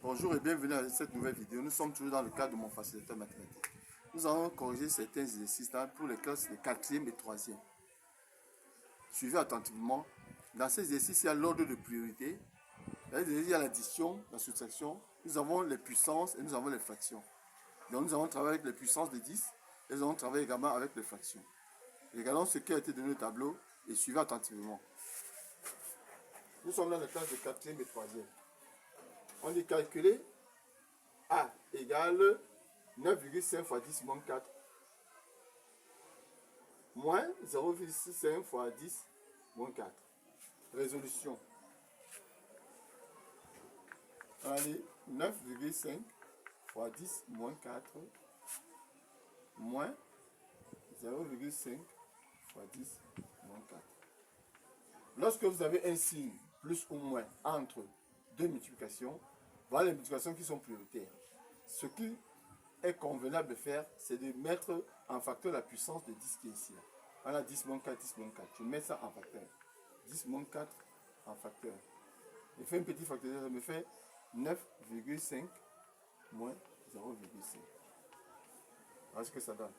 Bonjour et bienvenue à cette nouvelle vidéo. Nous sommes toujours dans le cadre de mon facilitateur mathématique. Nous allons corriger certains exercices pour les classes de 4e et 3e. Suivez attentivement. Dans ces exercices, il y a l'ordre de priorité. Il y a l'addition, la soustraction. Nous avons les puissances et nous avons les fractions. Donc nous allons travailler avec les puissances de 10 et nous allons travailler également avec les fractions. Regardons ce qui a été donné au tableau et suivez attentivement. Nous sommes dans la classe de 4e et 3e. On dit calculer A égale 9,5 fois 10 moins 4 moins 0,65 fois 10 moins 4. Résolution. Allez, 9,5 fois 10 moins 4 moins 0,5 fois 10 moins 4. Lorsque vous avez un signe plus ou moins entre deux multiplications, voilà les multiplications qui sont prioritaires. Ce qui est convenable de faire, c'est de mettre en facteur la puissance de 10 qui est ici. Voilà 10 moins 4, 10 moins 4. Je mets ça en facteur. 10 moins 4 en facteur. Je fais un petit facteur, ça me fait 9,5 moins 0,5. Voilà ce que ça donne.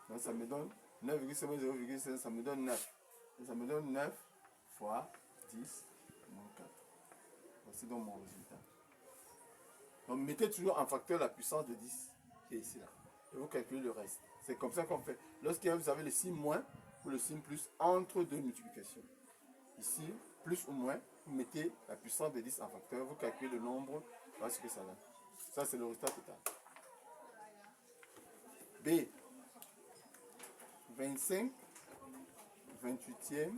Donc ça me donne 9,5 moins 0,5, ça me donne 9. Et ça me donne 9 fois 10 moins 4. Voici donc mon résultat. Donc mettez toujours en facteur la puissance de 10 qui est ici là. Et vous calculez le reste. C'est comme ça qu'on fait. Lorsque vous avez le signe moins ou le signe plus entre deux multiplications. Ici, plus ou moins, vous mettez la puissance de 10 en facteur, vous calculez le nombre, voilà ce que ça donne. Ça c'est le résultat total. B. 25 28e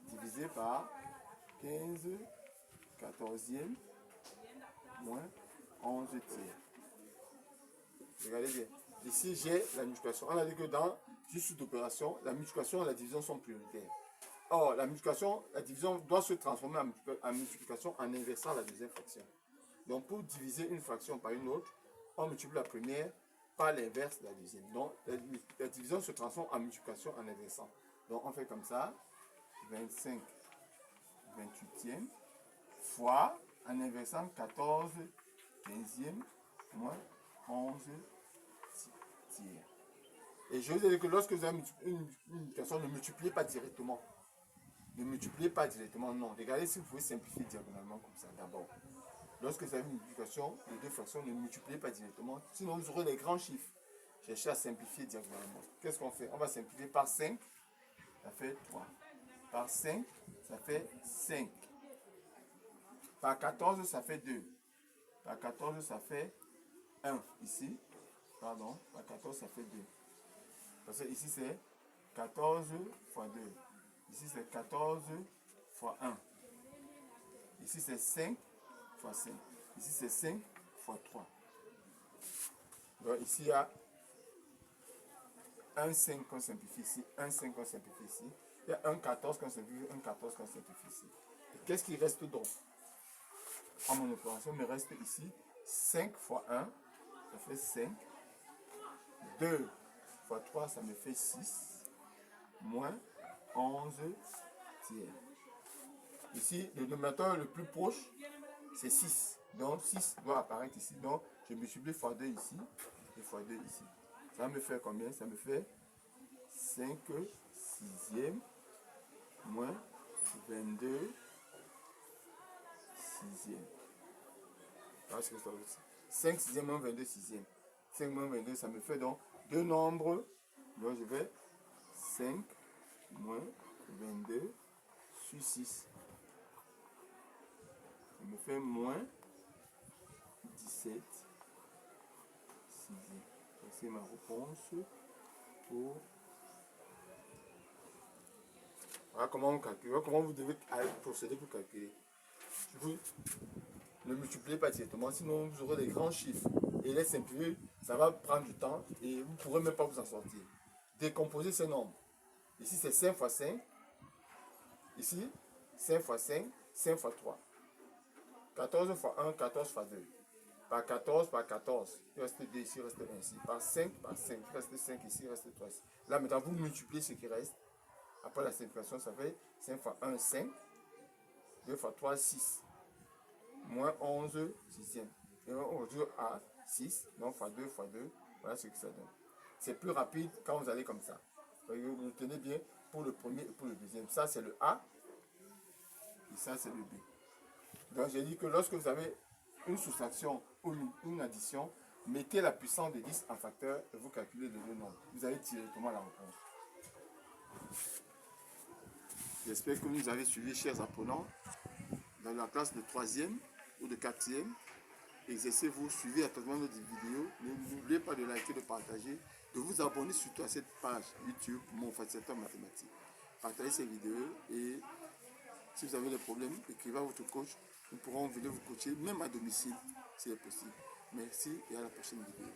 divisé par 15 14e moins 11 tiers. Regardez bien. Ici, j'ai la multiplication. On a dit que dans une suite d'opérations, la multiplication et la division sont prioritaires. Or, la multiplication, la division doit se transformer en multiplication en inversant la deuxième fraction. Donc, pour diviser une fraction par une autre, on multiplie la première par l'inverse de la deuxième. Donc, la division se transforme en multiplication en inversant. Donc, on fait comme ça. 25 28e fois, en inversant 14 15e moins 11 tiers. Et je vous ai dit que lorsque vous avez une multiplication, ne multipliez pas directement. Ne multipliez pas directement, non. Regardez si vous pouvez simplifier diagonalement comme ça d'abord. Lorsque vous avez une multiplication de deux fractions, ne multipliez pas directement. Sinon, vous aurez les grands chiffres. Cherchez à simplifier diagonalement. Qu'est-ce qu'on fait? On va simplifier par 5, ça fait 3. Par 5, ça fait 5. Par 14, ça fait 2. Par 14, ça fait 1. Ici, pardon, par 14, ça fait 2. Parce que ici, c'est 14 fois 2. Ici, c'est 14 fois 1. Ici, c'est 5 fois 5. Ici, c'est 5 fois 3. Donc, ici, il y a 1 5 qu'on simplifie ici, 1 5 qu'on simplifie ici. Il y a 1 14 qu'on simplifie, 1 14 qu'on simplifie ici. Qu'est-ce qui reste donc? En mon opération, il me reste ici 5 fois 1, ça fait 5. 2 fois 3, ça me fait 6. Moins 11 tiers. Ici, le dénominateur le plus proche, c'est 6. Donc 6 doit apparaître ici. Donc je multiplie fois 2 ici et fois 2 ici. Ça me fait combien? Ça me fait 5 sixième moins 22 sixième. Parce que ça veut dire 5 sixième moins 22 sixième. 5 moins 22, ça me fait donc deux nombres. Donc je vais 5 moins 22 sur 6. Ça me fait moins 17 sixième. C'est ma réponse pour... Voilà comment on calcule. Voilà comment vous devez procéder pour calculer. Vous ne multipliez pas directement, sinon vous aurez des grands chiffres. Et les simplifier, ça va prendre du temps et vous ne pourrez même pas vous en sortir. Décomposez ces nombres. Ici, c'est 5 fois 5. Ici, 5 fois 5, 5 fois 3. 14 fois 1, 14 fois 2. Par 14, par 14, il reste 2 ici, il reste 1 ici. Par 5, il reste 5 ici, il reste 3 ici. Là, maintenant, vous multipliez ce qui reste. Après la simplification, ça fait 5 fois 1, 5. 2 fois 3, 6. moins 11 sixième. Et on réduit à 6, donc fois 2 fois 2, voilà ce que ça donne. C'est plus rapide quand vous allez comme ça. Vous retenez bien pour le premier et pour le deuxième. Ça, c'est le A. Et ça, c'est le B. Donc, j'ai dit que lorsque vous avez une soustraction ou une addition, mettez la puissance de 10 en facteur et vous calculez les deux nombres. Vous allez directement la réponse. J'espère que vous avez suivi, chers apprenants, dans la classe de 3e ou de 4e. Exercez-vous, suivez attentivement notre vidéo. N'oubliez pas de liker, de partager, de vous abonner surtout à cette page YouTube, mon facilitateur mathématique. Partagez ces vidéos et si vous avez des problèmes, écrivez à votre coach. Nous pourrons venir vous coacher, même à domicile, si c'est possible. Merci et à la prochaine vidéo.